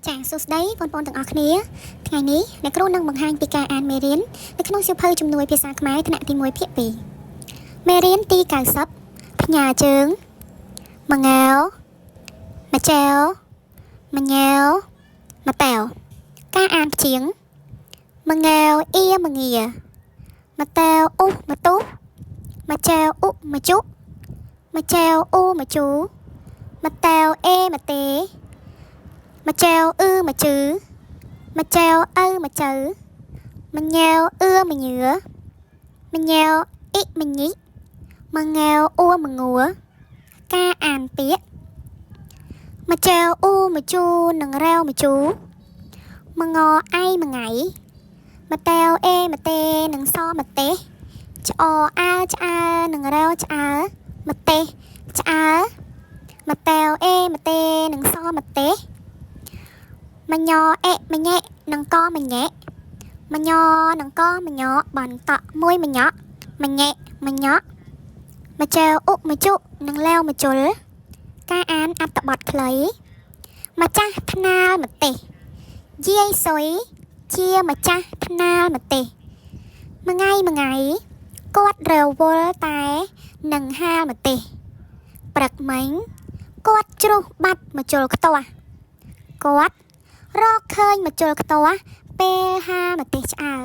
ចាសួស្តីបងប្អូនទាំងអស់គ្នាថ្ងៃនេះអ្នកគ្រូនឹងបង្ហាញពីការអានមេរៀននៅក្នុងសៀវភៅជំនួយភាសាខ្មែរថ្នាក់ទី1ភាគ2មេរៀនទី90ផ្ញើជើងមងើមកចែវមញ៉ាវមកតែវការអានព្យាង្គមងើអ៊ីមងាមកតែវអ៊ុមកទុមកចែវអ៊ុមកជុមកចែវអ៊ូមកជូមកតែវអេមកទេមកចែវអ៊ឺមកជឺមកចែវឪមកចៅមកញ៉ាវអឿមកញឿមកញ៉ាវអ៊ីមកញីមកងែវអ៊ូមកងួរការអានពាក្យមកចែវអ៊ូមកជូនឹងរែវមកជូមកងអៃមកងៃមកតែវអេមកទេនឹងសមទេសឆ្អអើឆ្អើនឹងរែវឆ្អើមកទេសឆ្អើមកតែវអេមកទេនឹងសមទេមកញ៉អេមកញ៉ែនឹងកមកញ៉ែមកញ៉នឹងកមកញ៉បន្តមួយមកញ៉មកញ៉ែមកញ៉មកចែវអ៊ុមកជុនឹងឡែវមកជុលការអានអត្ថបទខ្លីម្ចាស់ថ្នាលម្ទេសយាយសុយជាម្ចាស់ថ្នាលម្ទេសមួយថ្ងៃគាត់រវល់តែនឹងហាលម្ទេសព្រឹកមិញគាត់ជ្រុះបាត់មកជុលខ្ទាស់គាត់រកឃើញមកជុលខ្ទាស់ពេលហាលម្ទេសឆ្អើរ